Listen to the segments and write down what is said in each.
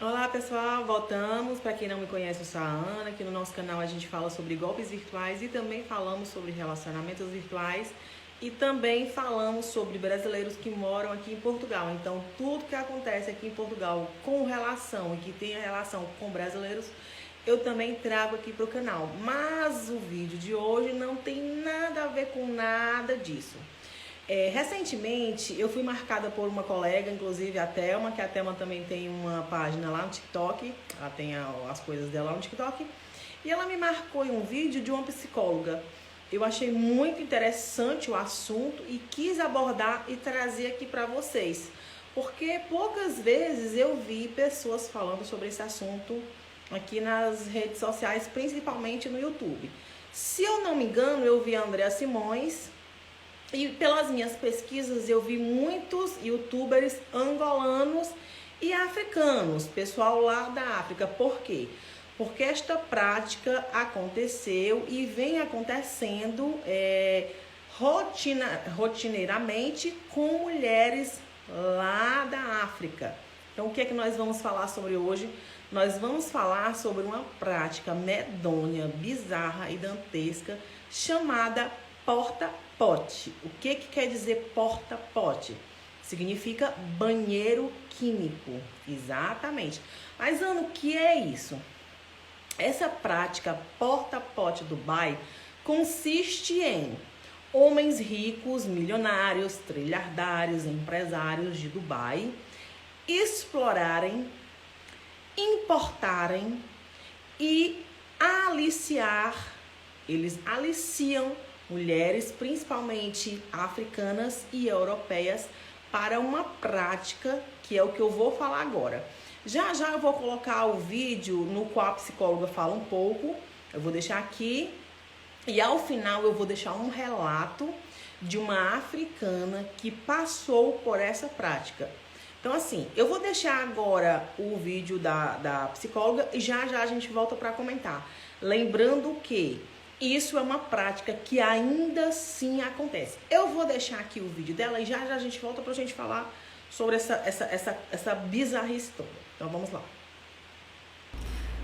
Olá pessoal, voltamos. Para quem não me conhece, eu sou a Ana. Aqui no nosso canal a gente fala sobre golpes virtuais e também falamos sobre relacionamentos virtuais e também falamos sobre brasileiros que moram aqui em Portugal. Então tudo que acontece aqui em Portugal com relação e que tem relação com brasileiros, eu também trago aqui para o canal. Mas o vídeo de hoje não tem nada a ver com nada disso. Recentemente eu fui marcada por uma colega, inclusive a Thelma, que a Thelma também tem uma página lá no TikTok, ela tem as coisas dela lá no TikTok, e ela me marcou em um vídeo de uma psicóloga. Eu achei muito interessante o assunto e quis abordar e trazer aqui para vocês, porque poucas vezes eu vi pessoas falando sobre esse assunto aqui nas redes sociais, principalmente no YouTube. Se eu não me engano, eu vi a Andrea Simões. E pelas minhas pesquisas eu vi muitos youtubers angolanos e africanos, pessoal lá da África. Por quê? Porque esta prática aconteceu e vem acontecendo rotineiramente com mulheres lá da África. Então o que é que nós vamos falar sobre hoje? Nós vamos falar sobre uma prática medonha, bizarra e dantesca chamada porta-pote. O que quer dizer porta-pote? Significa banheiro químico. Exatamente. Mas, Ana, o que é isso? Essa prática porta-pote Dubai consiste em homens ricos, milionários, trilhardários, empresários de Dubai explorarem, importarem e aliciar. Eles aliciam mulheres, principalmente africanas e europeias, para uma prática que é o que eu vou falar agora. Já já eu vou colocar o vídeo no qual a psicóloga fala um pouco, eu vou deixar aqui, e ao final eu vou deixar um relato de uma africana que passou por essa prática. Então assim, eu vou deixar agora o vídeo da psicóloga e já já a gente volta para comentar. Lembrando que isso é uma prática que ainda sim acontece. Eu vou deixar aqui o vídeo dela e já já a gente volta pra gente falar sobre essa bizarrice toda. Então vamos lá.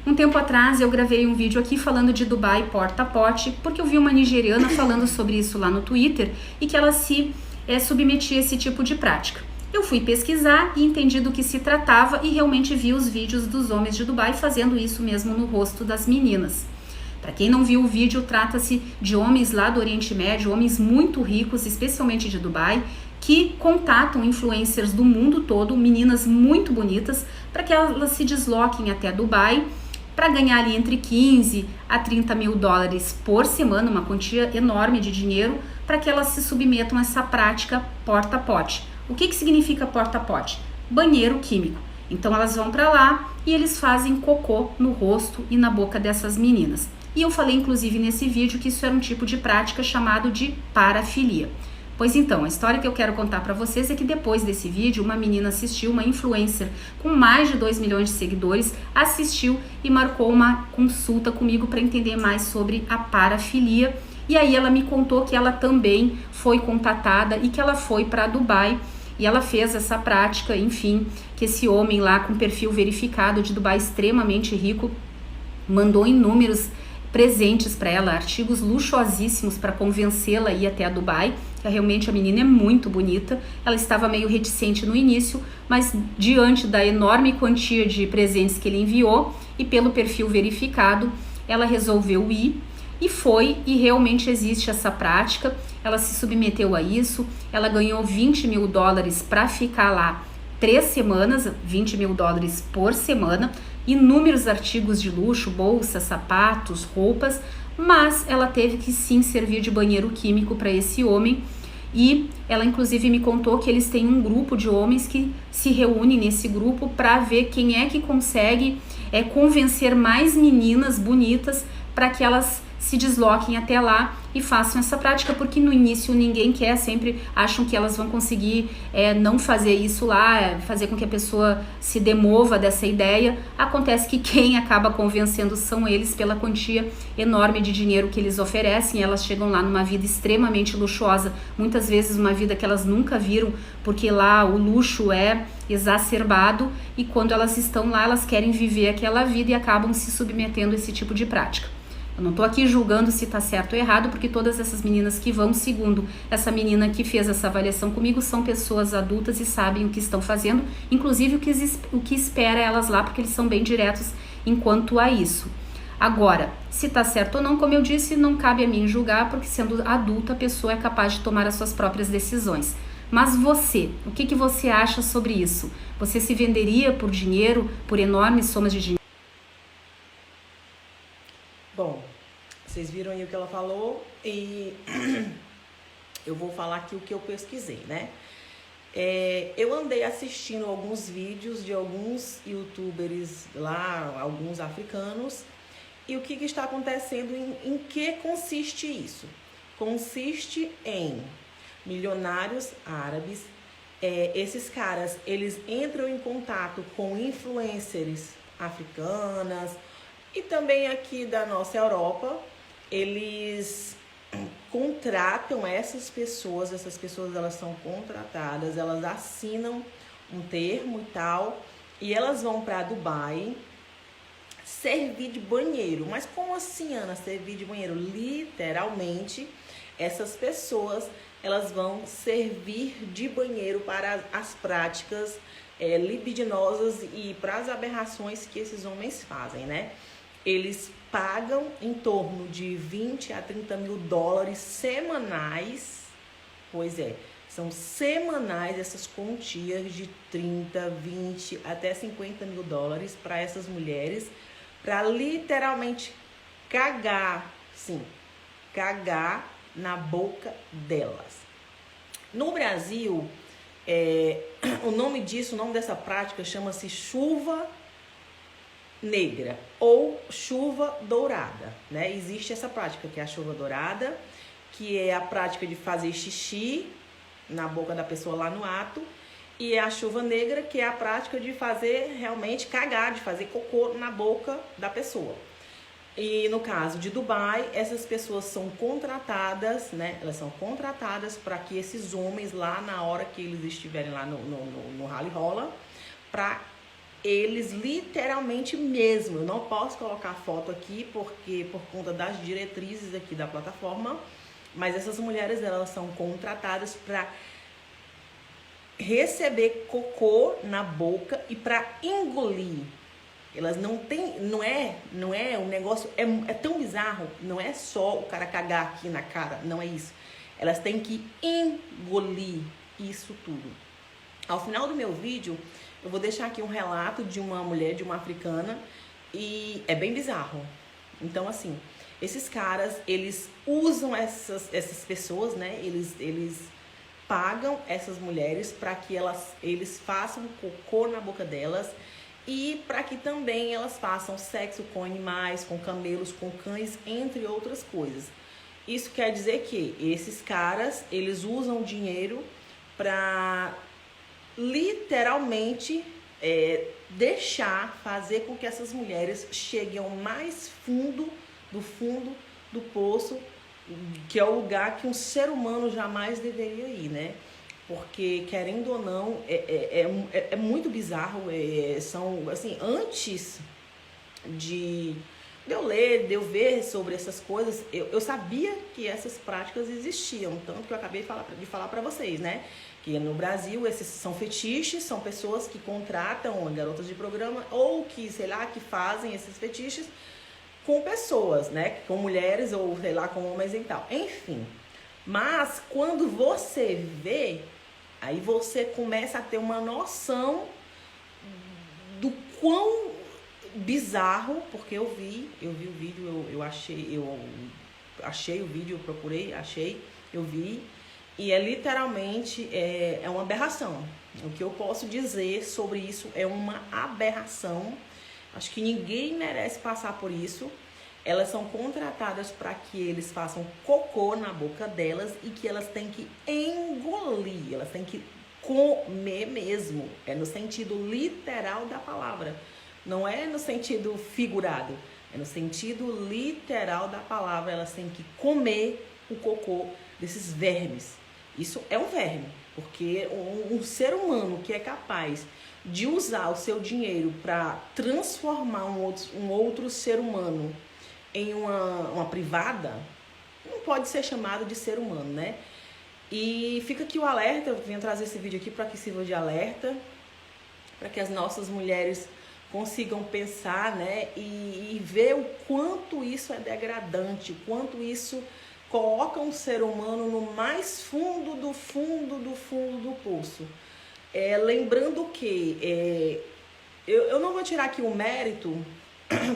Um tempo atrás eu gravei um vídeo aqui falando de Dubai porta-pote, porque eu vi uma nigeriana falando sobre isso lá no Twitter e que ela se submetia a esse tipo de prática. Eu fui pesquisar e entendi do que se tratava e realmente vi os vídeos dos homens de Dubai fazendo isso mesmo no rosto das meninas. Para quem não viu o vídeo, trata-se de homens lá do Oriente Médio, homens muito ricos, especialmente de Dubai, que contatam influencers do mundo todo, meninas muito bonitas, para que elas se desloquem até Dubai para ganhar ali entre 15 a 30 mil dólares por semana, uma quantia enorme de dinheiro, para que elas se submetam a essa prática porta-pote. O que significa porta-pote? Banheiro químico. Então elas vão para lá e eles fazem cocô no rosto e na boca dessas meninas. E eu falei inclusive nesse vídeo que isso era um tipo de prática chamado de parafilia. Pois então, a história que eu quero contar para vocês é que depois desse vídeo, uma menina assistiu, uma influencer com mais de 2 milhões de seguidores, assistiu e marcou uma consulta comigo para entender mais sobre a parafilia. E aí ela me contou que ela também foi contatada e que ela foi para Dubai e ela fez essa prática, enfim, que esse homem lá com perfil verificado de Dubai extremamente rico mandou inúmeros presentes para ela, artigos luxuosíssimos para convencê-la a ir até a Dubai, que realmente a menina é muito bonita. Ela estava meio reticente no início, mas diante da enorme quantia de presentes que ele enviou e pelo perfil verificado, ela resolveu ir e foi, e realmente existe essa prática. Ela se submeteu a isso, ela ganhou 20 mil dólares para ficar lá 3 semanas, 20 mil dólares por semana, inúmeros artigos de luxo, bolsas, sapatos, roupas, mas ela teve que sim servir de banheiro químico para esse homem. E ela inclusive me contou que eles têm um grupo de homens que se reúnem nesse grupo para ver quem é que consegue convencer mais meninas bonitas para que elas se desloquem até lá e façam essa prática, porque no início ninguém quer, sempre acham que elas vão conseguir não fazer isso lá, fazer com que a pessoa se demova dessa ideia. Acontece que quem acaba convencendo são eles, pela quantia enorme de dinheiro que eles oferecem. Elas chegam lá numa vida extremamente luxuosa, muitas vezes uma vida que elas nunca viram, porque lá o luxo é exacerbado, e quando elas estão lá, elas querem viver aquela vida e acabam se submetendo a esse tipo de prática. Eu não tô aqui julgando se tá certo ou errado, porque todas essas meninas que vão, segundo essa menina que fez essa avaliação comigo, são pessoas adultas e sabem o que estão fazendo, inclusive o que espera elas lá, porque eles são bem diretos enquanto a isso. Agora, se tá certo ou não, como eu disse, não cabe a mim julgar, porque sendo adulta a pessoa é capaz de tomar as suas próprias decisões. Mas você, o que você acha sobre isso? Você se venderia por dinheiro, por enormes somas de dinheiro? Bom, vocês viram aí o que ela falou e eu vou falar aqui o que eu pesquisei, né? Eu andei assistindo alguns vídeos de alguns youtubers lá, alguns africanos, e o que está acontecendo, em que consiste isso? Consiste em milionários árabes, esses caras, eles entram em contato com influencers africanas, e também aqui da nossa Europa, eles contratam essas pessoas elas são contratadas, elas assinam um termo e tal, e elas vão para Dubai servir de banheiro. Mas como assim, Ana, servir de banheiro? Literalmente, essas pessoas, elas vão servir de banheiro para as práticas libidinosas e para as aberrações que esses homens fazem, né? Eles pagam em torno de 20 a 30 mil dólares semanais. Pois é, são semanais essas quantias de 30, 20 até 50 mil dólares para essas mulheres, para literalmente cagar, sim, cagar na boca delas. No Brasil, o nome dessa prática chama-se chuva negra ou chuva dourada, né? Existe essa prática que é a chuva dourada, que é a prática de fazer xixi na boca da pessoa lá no ato, e a chuva negra, que é a prática de fazer realmente cagar, de fazer cocô na boca da pessoa. E no caso de Dubai, essas pessoas são contratadas, né? Elas são contratadas para que esses homens lá, na hora que eles estiverem lá no rally rola, para eles literalmente mesmo, eu não posso colocar foto aqui porque por conta das diretrizes aqui da plataforma, mas essas mulheres, elas são contratadas para receber cocô na boca e para engolir. Elas não tem, não é um negócio, é tão bizarro, não é só o cara cagar aqui na cara, não é isso. Elas têm que engolir isso tudo. Ao final do meu vídeo, eu vou deixar aqui um relato de uma mulher, de uma africana, e é bem bizarro. Então, assim, esses caras, eles usam essas pessoas, né? Eles pagam essas mulheres para que eles façam cocô na boca delas e para que também elas façam sexo com animais, com camelos, com cães, entre outras coisas. Isso quer dizer que esses caras, eles usam dinheiro para literalmente fazer com que essas mulheres cheguem ao mais fundo do poço, que é o lugar que um ser humano jamais deveria ir, né? Porque, querendo ou não, é muito bizarro. São, assim, antes de eu ler, de eu ver sobre essas coisas, eu sabia que essas práticas existiam, tanto que eu acabei de falar para vocês, né? Que no Brasil esses são fetiches, são pessoas que contratam garotas de programa ou que, sei lá, que fazem esses fetiches com pessoas, né? Com mulheres ou, sei lá, com homens e tal. Enfim, mas quando você vê, aí você começa a ter uma noção do quão bizarro, porque eu vi o vídeo, eu achei o vídeo, eu procurei, achei, eu vi, e literalmente uma aberração. O que eu posso dizer sobre isso é uma aberração. Acho que ninguém merece passar por isso. elas são contratadas para que eles façam cocô na boca delas e que elas têm que engolir, elas têm que comer mesmo. É no sentido literal da palavra, não é no sentido figurado, é no sentido literal da palavra. Elas têm que comer o cocô desses vermes. Isso é um verme, porque um ser humano que é capaz de usar o seu dinheiro para transformar um outro ser humano em uma privada, não pode ser chamado de ser humano, né? E fica aqui o alerta, eu venho trazer esse vídeo aqui para que sirva de alerta, para que as nossas mulheres consigam pensar, né? E ver o quanto isso é degradante, o quanto isso coloca um ser humano no mais fundo do poço. Lembrando que eu não vou tirar aqui o mérito,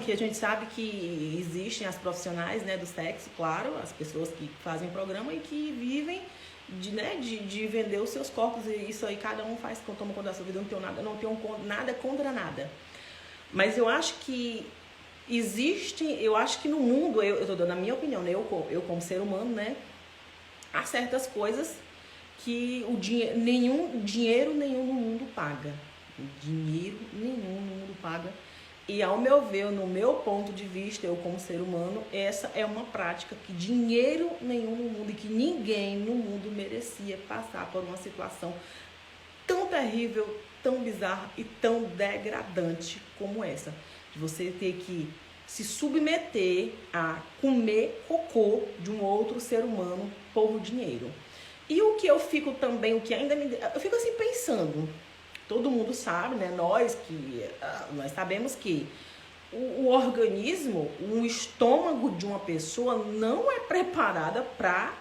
que a gente sabe que existem as profissionais, né, do sexo, claro, as pessoas que fazem programa e que vivem de vender os seus corpos, e isso aí cada um faz, toma conta da sua vida. Não tenho nada contra nada. Mas eu acho que eu acho que no mundo, eu tô dando a minha opinião, né, eu como ser humano, né, há certas coisas que dinheiro nenhum no mundo paga. Dinheiro nenhum no mundo paga. E ao meu ver, no meu ponto de vista, eu como ser humano, essa é uma prática que dinheiro nenhum no mundo, e que ninguém no mundo merecia passar por uma situação tão terrível, tão bizarra e tão degradante como essa. De você ter que se submeter a comer cocô de um outro ser humano por dinheiro. E o que eu fico também, eu fico assim pensando, todo mundo sabe, né? Nós sabemos que o organismo, o estômago de uma pessoa não é preparada para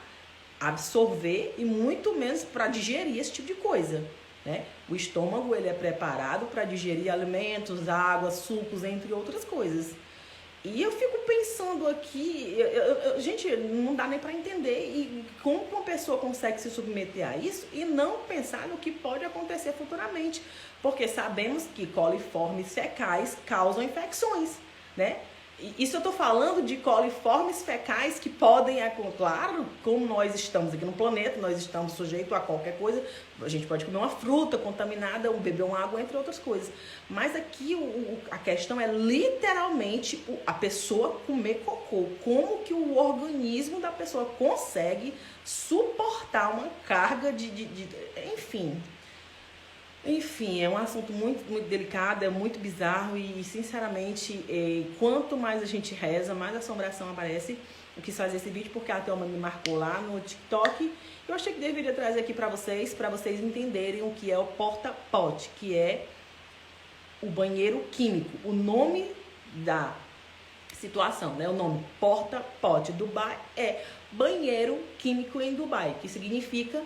absorver e muito menos para digerir esse tipo de coisa, né? O estômago, ele é preparado para digerir alimentos, água, sucos, entre outras coisas. E eu fico pensando aqui, gente, não dá nem para entender e como uma pessoa consegue se submeter a isso e não pensar no que pode acontecer futuramente, porque sabemos que coliformes fecais causam infecções, né? Isso eu tô falando de coliformes fecais que podem, claro, como nós estamos aqui no planeta, nós estamos sujeitos a qualquer coisa, a gente pode comer uma fruta contaminada, ou beber uma água, entre outras coisas. Mas aqui a questão é literalmente a pessoa comer cocô. Como que o organismo da pessoa consegue suportar uma carga Enfim, é um assunto muito delicado, é muito bizarro e, sinceramente, quanto mais a gente reza, mais assombração aparece. Eu quis fazer esse vídeo porque a Thelma me marcou lá no TikTok. Eu achei que deveria trazer aqui para vocês entenderem o que é o porta-pote, que é o banheiro químico. O nome da situação, né? O nome porta-pote. Dubai é banheiro químico em Dubai, que significa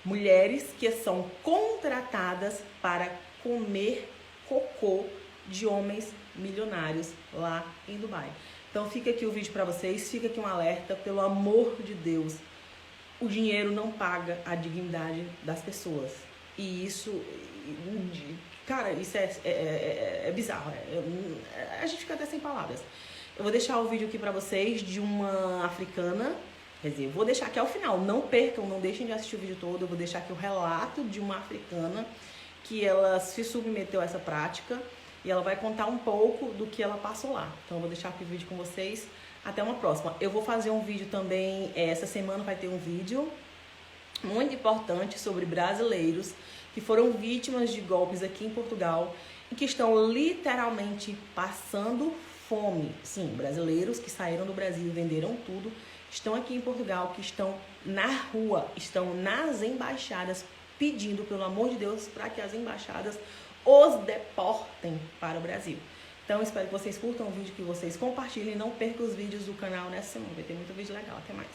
mulheres que são contratadas para comer cocô de homens milionários lá em Dubai. Então fica aqui o vídeo para vocês, fica aqui um alerta, pelo amor de Deus. O dinheiro não paga a dignidade das pessoas. E isso, cara, isso é bizarro. A gente fica até sem palavras. Eu vou deixar o vídeo aqui para vocês de uma africana. Quer dizer, eu vou deixar aqui ao final, não percam, não deixem de assistir o vídeo todo. Eu vou deixar aqui o relato de uma africana que ela se submeteu a essa prática e ela vai contar um pouco do que ela passou lá. Então eu vou deixar aqui o vídeo com vocês. Até uma próxima. Eu vou fazer um vídeo também, essa semana vai ter um vídeo muito importante sobre brasileiros que foram vítimas de golpes aqui em Portugal e que estão literalmente passando fome. Sim, brasileiros que saíram do Brasil e venderam tudo, estão aqui em Portugal, que estão na rua, estão nas embaixadas, pedindo, pelo amor de Deus, para que as embaixadas os deportem para o Brasil. Então, espero que vocês curtam o vídeo, que vocês compartilhem, não percam os vídeos do canal nessa semana. Vai ter muito vídeo legal. Até mais.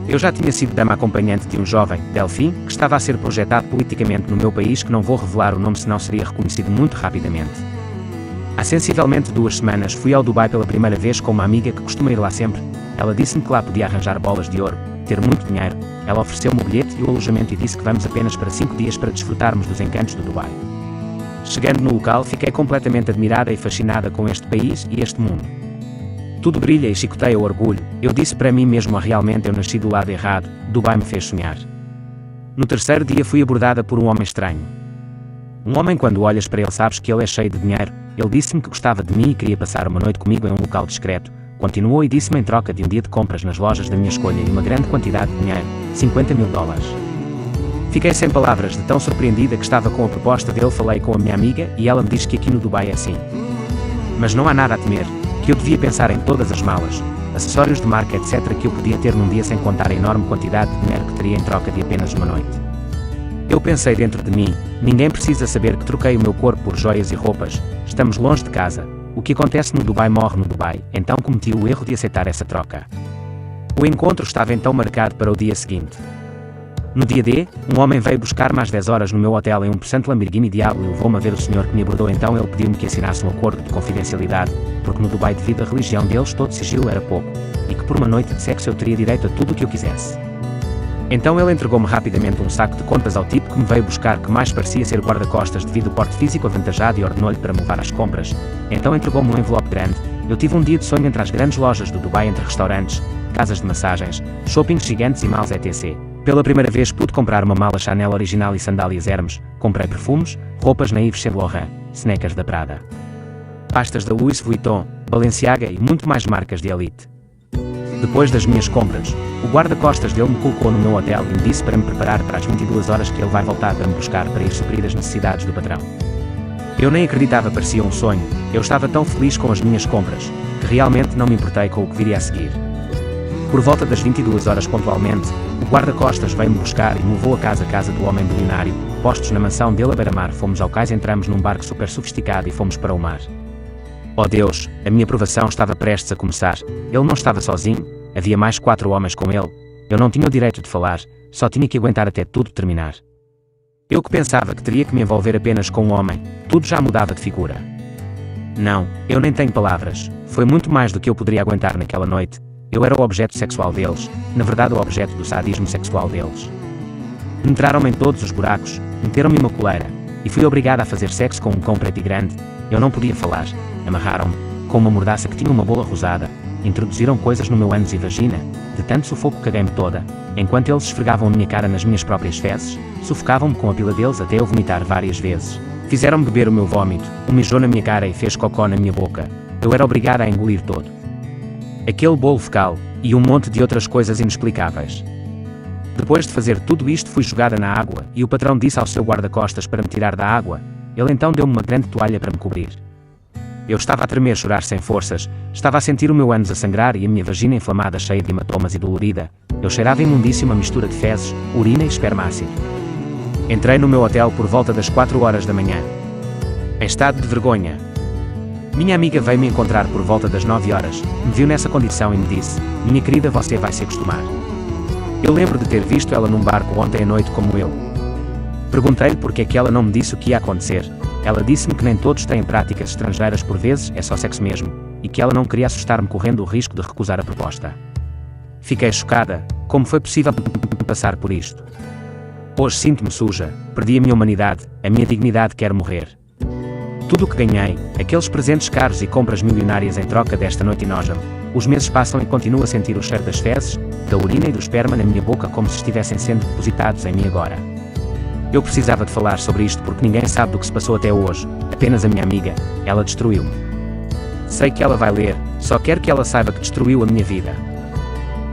Eu já tinha sido dama acompanhante de um jovem, Delfim, que estava a ser projetado politicamente no meu país, que não vou revelar o nome senão seria reconhecido muito rapidamente. Há sensivelmente 2 semanas fui ao Dubai pela primeira vez com uma amiga que costuma ir lá sempre. Ela disse-me que lá podia arranjar bolas de ouro, ter muito dinheiro. Ela ofereceu-me o bilhete e o alojamento e disse que vamos apenas para 5 dias para desfrutarmos dos encantos do Dubai. Chegando no local, fiquei completamente admirada e fascinada com este país e este mundo. Tudo brilha e chicoteia o orgulho. Eu disse para mim mesmo: realmente eu nasci do lado errado, Dubai me fez sonhar. No terceiro dia fui abordada por um homem estranho. Um homem, quando olhas para ele sabes que ele é cheio de dinheiro. Ele disse-me que gostava de mim e queria passar uma noite comigo em um local discreto. Continuou e disse-me em troca de um dia de compras nas lojas da minha escolha e uma grande quantidade de dinheiro, $50 mil. Fiquei sem palavras de tão surpreendida que estava com a proposta dele. Falei com a minha amiga e ela me diz que aqui no Dubai é assim. Mas não há nada a temer, que eu devia pensar em todas as malas, acessórios de marca, etc. que eu podia ter num dia, sem contar a enorme quantidade de dinheiro que teria em troca de apenas uma noite. Eu pensei dentro de mim: ninguém precisa saber que troquei o meu corpo por joias e roupas, estamos longe de casa, o que acontece no Dubai morre no Dubai. Então cometi o erro de aceitar essa troca. O encontro estava então marcado para o dia seguinte. No dia D, um homem veio buscar-me às 10 horas no meu hotel em um possante Lamborghini Diablo e levou-me a ver o senhor que me abordou. Então ele pediu-me que assinasse um acordo de confidencialidade, porque no Dubai, devido à religião deles, todo sigilo era pouco, e que por uma noite de sexo eu teria direito a tudo o que eu quisesse. Então ele entregou-me rapidamente um saco de contas ao tipo que me veio buscar, que mais parecia ser guarda-costas devido ao porte físico avantajado, e ordenou-lhe para me levar às compras. Então entregou-me um envelope grande. Eu tive um dia de sonho entre as grandes lojas do Dubai, entre restaurantes, casas de massagens, shoppings gigantes e malls etc. Pela primeira vez pude comprar uma mala Chanel original e sandálias Hermes, comprei perfumes, roupas na Yves Saint Laurent, sneakers da Prada, pastas da Louis Vuitton, Balenciaga e muito mais marcas de elite. Depois das minhas compras, o guarda-costas dele me colocou no meu hotel e me disse para me preparar para as 22 horas que ele vai voltar para me buscar para ir suprir as necessidades do patrão. Eu nem acreditava, parecia um sonho. Eu estava tão feliz com as minhas compras, que realmente não me importei com o que viria a seguir. Por volta das 22 horas pontualmente, o guarda-costas veio-me buscar e me levou a casa do homem bilionário. Postos na mansão dele à beira-mar, fomos ao cais, entramos num barco super sofisticado e fomos para o mar. Oh Deus, a minha provação estava prestes a começar. Ele não estava sozinho, havia mais 4 homens com ele. Eu não tinha o direito de falar, só tinha que aguentar até tudo terminar. Eu que pensava que teria que me envolver apenas com um homem, tudo já mudava de figura. Não, eu nem tenho palavras, foi muito mais do que eu poderia aguentar naquela noite. Eu era o objeto sexual deles, na verdade o objeto do sadismo sexual deles. Penetraram-me em todos os buracos, meteram-me uma coleira, e fui obrigada a fazer sexo com um cão preto e grande. Eu não podia falar, amarraram-me, com uma mordaça que tinha uma bola rosada, introduziram coisas no meu ânus e vagina, de tanto sufoco caguei-me toda, enquanto eles esfregavam a minha cara nas minhas próprias fezes, sufocavam-me com a pila deles até eu vomitar várias vezes. Fizeram-me beber o meu vômito, mijou na minha cara e fez cocó na minha boca. Eu era obrigada a engolir todo aquele bolo fecal, e um monte de outras coisas inexplicáveis. Depois de fazer tudo isto fui jogada na água, e o patrão disse ao seu guarda-costas para me tirar da água. Ele então deu-me uma grande toalha para me cobrir. Eu estava a tremer, chorar sem forças, estava a sentir o meu ânus a sangrar e a minha vagina inflamada, cheia de hematomas e dolorida. Eu cheirava imundícia, uma mistura de fezes, urina e esperma ácido. Entrei no meu hotel por volta das 4 horas da manhã, em estado de vergonha. Minha amiga veio me encontrar por volta das 9 horas, me viu nessa condição e me disse: minha querida, você vai se acostumar. Eu lembro de ter visto ela num barco ontem à noite como eu. Perguntei-lhe porque é que ela não me disse o que ia acontecer. Ela disse-me que nem todos têm práticas estrangeiras, por vezes é só sexo mesmo, e que ela não queria assustar-me correndo o risco de recusar a proposta. Fiquei chocada, como foi possível passar por isto? Hoje sinto-me suja, perdi a minha humanidade, a minha dignidade, quero morrer. Tudo o que ganhei, aqueles presentes caros e compras milionárias em troca desta noite inógena. Os meses passam e continuo a sentir o cheiro das fezes, da urina e do esperma na minha boca como se estivessem sendo depositados em mim agora. Eu precisava de falar sobre isto porque ninguém sabe do que se passou até hoje, apenas a minha amiga, ela destruiu-me. Sei que ela vai ler, só quero que ela saiba que destruiu a minha vida.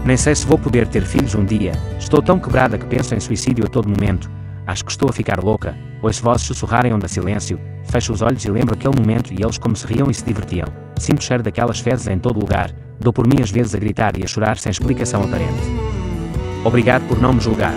Nem sei se vou poder ter filhos um dia, estou tão quebrada que penso em suicídio a todo momento, acho que estou a ficar louca, ouço vozes sussurrarem onde há silêncio, fecho os olhos e lembro aquele momento e eles como se riam e se divertiam, sinto o cheiro daquelas fezes em todo lugar, dou por mim às vezes a gritar e a chorar sem explicação aparente. Obrigado por não me julgar.